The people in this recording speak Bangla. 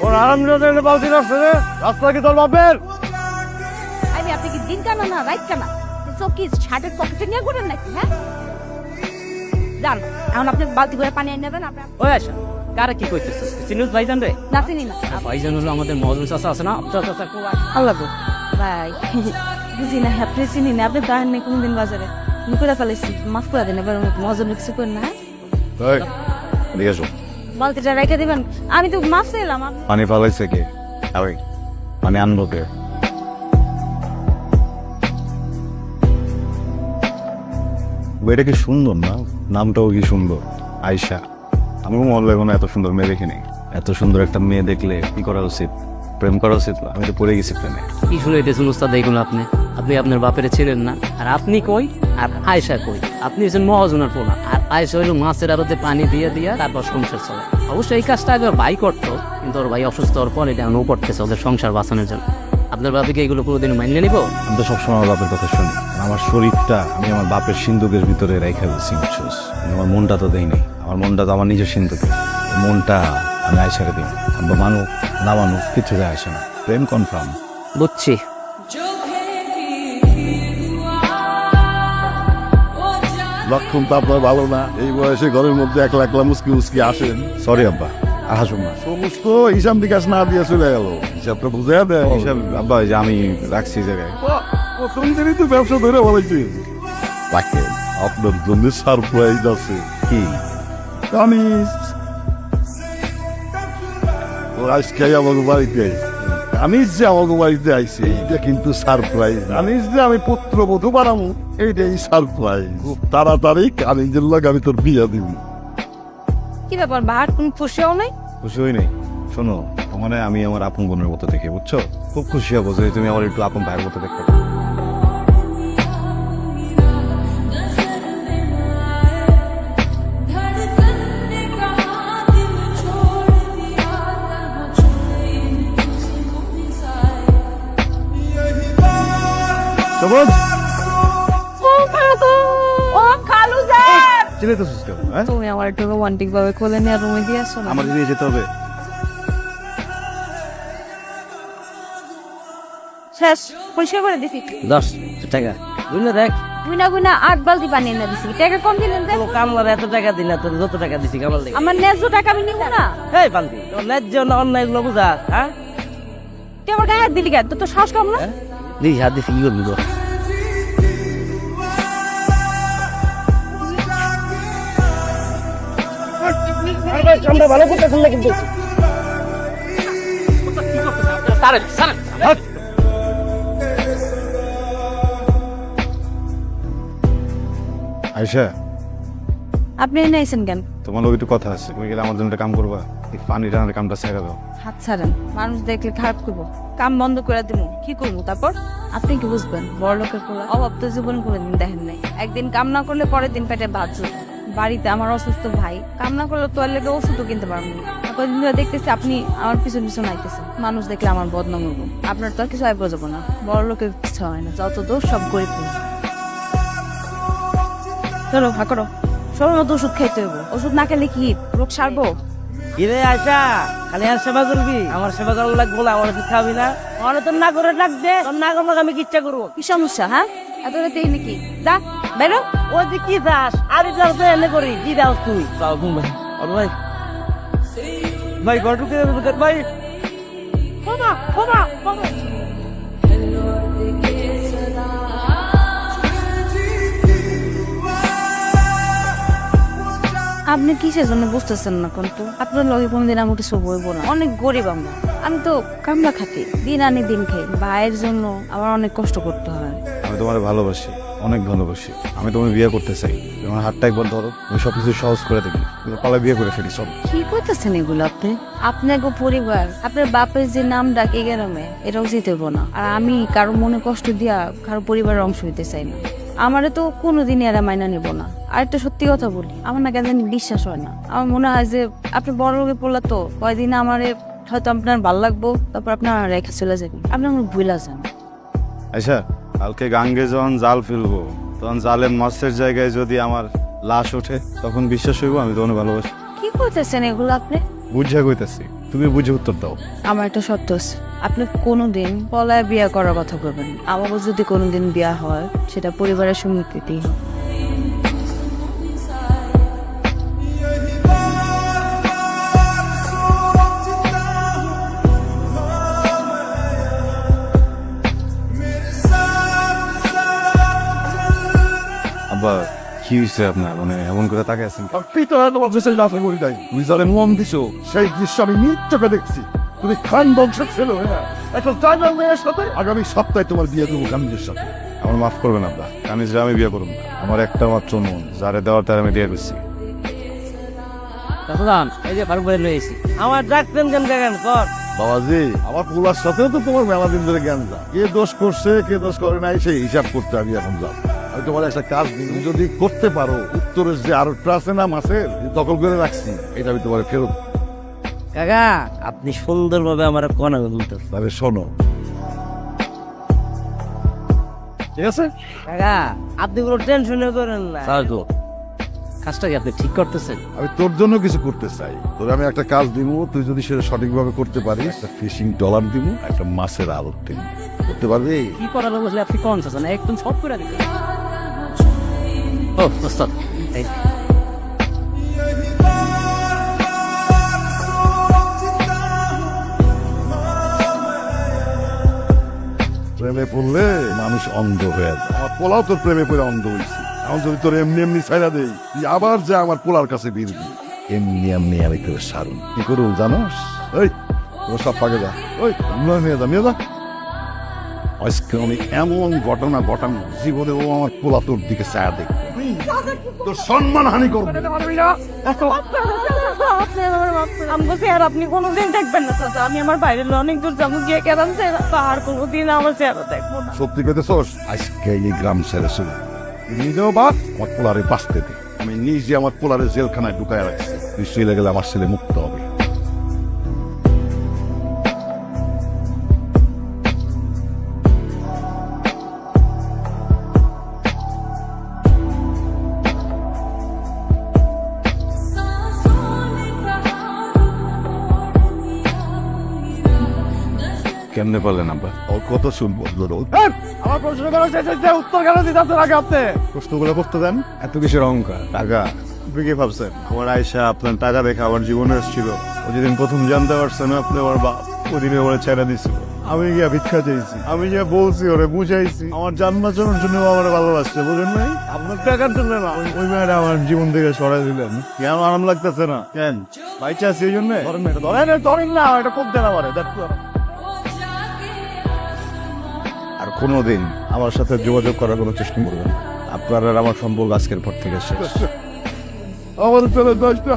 ওর আরামদাদা বালতি রাস্তা রে, রাস্তা কি তোর বাপের? আমি আপনি কি দিন কানা না রাইট কানা? সব কি শার্টের পকেটে নিয়ে ঘুরেন নাকি? হ্যাঁ যান, এখন আপনি বালতি করে পানি এনে নেবেন। আপনি ওই আশা কারা কি কইতেছিস? চিনুস ভাইজান রে? না চিনি না। ভাইজান হলো আমাদের মহাজন চাচা আছে না, আপনার চাচা কো আল্লাহ গো ভাই, বুঝি না আপনি চিনি না, আপনি দাঁড়ান নেই কোনদিন বাজারে করে ফেলেছি, মাফ করে দেন এবার, মজন কিছু করেন না। হ্যাঁ এই, এদিকে এসো। বালতিটা রেখে দিবেন, আমি তো মাফ চাইলাম। পানি ফালাইছে কে? আমি। পানি আনবো কে? এটা কি সুন্দর না? নামটাও কি সুন্দর, আয়শা। আমি মনে লাগে এত সুন্দর মেয়ে দেখিনি। এত সুন্দর একটা মেয়ে দেখলে কি করা উচিত? প্রেম করা উচিত। আমি তো পড়ে গেছি প্রেমে। কি শুনাইতেছেন উস্তাদ? এইগুলো আপনি আপনি আপনার বাপের ছিলেন না, আর আপনি কই আর আয়সা কই? আপনি হচ্ছেন মহাজনের পোলা, আর আয়সা হইলো মাছের আড়তে পানি দিয়ে দিয়া তারপর সংসার চলে। অবশ্যই এই কাজটা আগে ভাই করতো, কিন্তু ওর ভাই অসুস্থ হওয়ার পর এটা ও করতেছে ওদের সংসার বাঁচানোর জন্য। আপনার বাবাকে এগুলো কোনোদিন মানিয়ে নিব? আমি তো সবসময় আমার বাপের কথা শুনি। আমার শরীরটা আমি আমার বাপের সিন্ধুকের ভিতরে রেখে দিচ্ছি, বুঝছিস? আমার মনটা তো দেই নাই। আমার মনটা তো আমার নিজের সিন্ধুকে। মনটা আমি আয়সারে দিই। আমরা মানুষ না মানুষ কিছু যায় আসে না। প্রেম কনফার্ম। বুঝছি। লক্ষণ তো আপনার ভালো না, এই বয়সে ঘরের মধ্যে একলা একলা মুসকি মুসকি আসেন। সরি আব্বা, আর হাসুন না। সমস্ত হিসাব নিকাশ না দিয়ে চলে গেল, হিসাবটা বুঝে দেয়। হিসাব আব্বা, ওই যে আমি রাখছি এই জায়গায়। প্রথম দিনই তো ব্যবসা ধরে বলেছি। রাখেন, আপনার জন্য সারপ্রাইজ আছে। কি? কামিজ ও আজকে আমাকে বাড়িতে আইছে। কামিজ যে আমাকে বাড়িতে আইছে এইটা কিন্তু সারপ্রাইজ। কামিজ যে আমি পুত্রবধূ বানাবো এইটাই সারপ্রাইজ। খুব তাড়াতাড়ি কামিজের লোক আমি তোর বিয়ে দিব। কি ব্যাপার, বাহার কোন খুশিও নেই? খুশি হই নাই। শোনো, তোমার আমি আমার আপন বোনের মতো দেখে, বুঝছো? খুব খুশি হবো যদি তুমি আমার একটু আপন ভাইয়ের মতো দেখতে পারো। সবুজ, ও খালু যান, চিনে তো সুস্থ, হ্যাঁ? তুমি আমার একটু রোমান্টিক ভাবে কোলে নিয়ে রুমে দিয়ে আসো না। আমার দিয়ে যেতে হবে। শেষ, পরিষ্কার করে দিছি। 10 টাকা বুঝলে দেখ, গুনা গুনা 8 বালতি পানি এনে দিছি, টাকা কম দিলেন যে? কামলার এত টাকা দিলা, তোর যত টাকা দিছি কামাল দেখি। আমার ন্যায্য টাকা আমি নিব না। এই বান্দি, তোর ন্যায্য না অন্যায় গুলো বুঝা? হ্যাঁ, তুই আমার গায়ে হাত দিলি কেন? তোর তো সাহস কম না? দিস হাত দিছি, কি করবি তো? আমরা ভালো করতেছেন না কিন্তু। আয়শা, আপনি এনে আইছেন কেন? তোমার লোক একটু কথা আছে। তুমি গেলে আমার জন্য একটা কাম করবা। এই পানি টানার কামটা ছেড়ে দাও। হাত ছাড়েন, মানুষ দেখলে খারাপ করবো। কাম বন্ধ করে দিব, কি করবো তারপর? আপনি কি বুঝবেন? বড় লোকের পোলা, অভাব তো জীবন কোনোদিন দেখেন নাই। একদিন কাম না করলে পরের দিন পেটে ভাত জুটে। বাড়িতে আমার অসুস্থ ভাই, কাম না করলে তো লেগে ওষুধও কিনতে পারবো না। কদিন ধরে দেখতেছি আপনি আমার পিছন পিছন আইতেছেন, মানুষ দেখলে আমার বদনাম হবো। আপনার তো আর কিছু আয় বোঝাবো না, বড় লোকের কিছু হয় না, যত দোষ সব গরিব। চলো ভা করো, সময় মতো ওষুধ খাইতে হইব। ওষুধ না খেলে কি রোগ সারবো? কিরে আয়সা, খালি আর সেবা করবি? আমার সেবা করার লাগবো না, আমার তুই খাবি না? আমার তোর না করে ডাক দে, তোর না করলে আমি কি ইচ্ছা করবো? কি সমস্যা? হ্যাঁ, এত রাতে নাকি? যা বেরো। ওই যে কি দাস, আমি তোর তো এনে করি, কি দাস তুই? চাও ঘুম ভাই, ওর ভাই ভাই ঘর ঢুকে ভাই। বাবা বাবা বাবা, আপনি কিসের জন্য বুঝতেছেন না? কিন্তু আপনার লগে কোনদিন আমি কিছু বলবো না। অনেক গরিব আমরা, আমি তো কামলা খাটি, দিন আনি দিন খাই। ভাইয়ের জন্য আমার অনেক কষ্ট করতে হয়। আমি তোমার ভালোবাসি, অনেক ভালোবাসি। আমি তোমার বিয়ে করতে চাই। তোমার হাতটা একবার ধরো, আমি সবকিছু সহজ করে দেখি। পালা বিয়ে করে ফেলি সব। কি করতেছেন এগুলো আপনি? আপনার পরিবার, আপনার বাপের যে নাম ডাক এই গ্রামে, এটাও জিতে হবো না। আর আমি কারো মনে কষ্ট দিয়া কারো পরিবারের অংশ হইতে চাই না। আমারে তো কোনোদিনই এরা মাইনা নিব না। আর একটা সত্যি কথা বলি, আমার না কেন জানি বিশ্বাস হয় না। আমার মনে হয় যে আপনি বড় লোকে পড়লা তো কয়দিন আমারে হয়তো আপনার ভালো লাগবো, তারপর আপনার রেখে চলে যাবেন। আপনি আমার ভুলা যান। আচ্ছা, কালকে গাঙ্গে যখন জাল ফেলবো, তখন জালে মাছের জায়গায় যদি আমার লাশ ওঠে, তখন বিশ্বাস হইব আমি তোমার ভালোবাসি। কি করতেছেন এগুলো আপনি? বুঝে কইতাছি, তুমি বুঝে উত্তর দাও। আমার একটা শর্ত আছে, আপনি কোনোদিন পলায় বিয়া করার কথা বলবেন না। আমারও যদি কোনোদিন বিয়া হয় সেটা পরিবারের সম্মতিতেই হবে। আব্বা কি হয়েছে আপনার, মানে এমন করে তাকে আছেন? পিতরা তোমার দেশের লাফে করি নাই, তুমি যারে মন দিছো সেই দৃশ্য আমি নিজ চোখে দেখছি। তুমি খান বংশের ছেলে হ্যাঁ, এখন জানার মেয়ের সাথে আগামী সপ্তাহে তোমার বিয়ে দেবো কামিজের সাথে। আমার মাফ করবেন আব্বা, আমি যে আমি বিয়ে করব না। আমার একটা মাত্র মন, যারে দেওয়ার তার আমি দিয়ে দিচ্ছি। চাচাজান এই যে ফারুক ভাই লয়ে এসেছি। আমার ডাকতেন কেন দেখেন কর। বাবাজি, আমার পোলার সাথেও তো তোমার মেলা দিন ধরে জ্ঞান যা, কে দোষ করছে কে দোষ করে নাই সেই হিসাব করতে আমি এখন যাব। আমি তোমার একটা কাজ দিই, তুমি যদি করতে পারো উত্তরের যে আরোটা আছে না মাছের দখল করে রাখছি, এটা আমি তোমার ফেরত। কাকা আপনি সুন্দরভাবে আমার কনা বলতেন। তবে শোনো, ঠিক আছে? কাকা আপনি কোনো টেনশনে করেন না। তো কাজটা কি আপনি ঠিক করতেছেন? আমি তোর জন্য কিছু করতে চাই। তোর আমি একটা কাজ দিব, তুই যদি সেটা সঠিকভাবে করতে পারিস, একটা ফিশিং ট্রলার দিব, একটা মাছের আড়ত দিব। করতে পারবি? কি করার বসলে আপনি কোন চাচান একদম সব করে দিবেন। ও ওস্তাদ এই প্রেমে পড়লে মানুষ অন্ধ হয়ে যায়। আমার পোলাও তোর প্রেমে পড়ে অন্ধ হয়েছে। এখন যদি তোর এমনি এমনি ছাইরা দেই, তুই আবার যে আমার পোলার কাছে বিরবি, এমনি এমনি আমি তোর সারুন। কি করু জানোস? ওই তোর সব পাকে যা, ওই নিয়ে যা, নিয়ে যা। আজকে আমি এমন ঘটনা ঘটানো, জীবনে ও আমার পোলা তোর দিকে ছায়া দেখবে, তোর সম্মান হানি করবে। আপনি কোনোদিন দেখবেন না চাচা, আমি আমার বাইরের অনেক দূর যাবো, গিয়ে কেরাম আর কোনোদিন আমার চেহারা দেখবো না। সত্যি কইতেছস? আজকে এই গ্রাম ছেড়ে শুরু নিজেও বাদ, আমার পোলারে বাঁচতে দে। আমি নিজে আমার পোলারে জেলখানায় ঢুকায় রাখছি, তুই চলে গেলে আমার ছেলে মুক্ত হবে। কেমনে পারলেন আব্বা? ওর কত শুনবো রোজ আমার প্রশ্ন করার শেষ হয়েছে, উত্তর কেন দিতে আগে আপনি? প্রশ্নগুলো করতে দেন, এত কিসের অহংকার? টাকা আপনি কি ভাবছেন আমার আয়সা আপনার টাকা দেখে আমার জীবনে এসেছিল? ও যেদিন প্রথম জানতে পারছেন আপনি আমার বাপ, ওদিনে ওরা ছেড়ে দিছিল। আমি গিয়া ভিক্ষা চাইছি, আমি যে বলছি ওরে বুঝাইছি, আমার জন্মাচরণ জন্য আমার ভালোবাসছে, বুঝেন নাই? আপনার টাকার জন্য না, ওই মেয়েটা আমার জীবন থেকে সরাই দিলেন। কেন আরাম লাগতেছে না? কেন বাইচা আছে এই জন্য? ধরেন না এটা, ধরেন না, এটা খুব দেনা পারে। আর কোনোদিন আমার সাথে যোগাযোগ করার কোনো চেষ্টা করবেন না। আপনার আর আমার সম্পর্ক আজকের পর থেকে শেষ। আমার ছেলে দশটা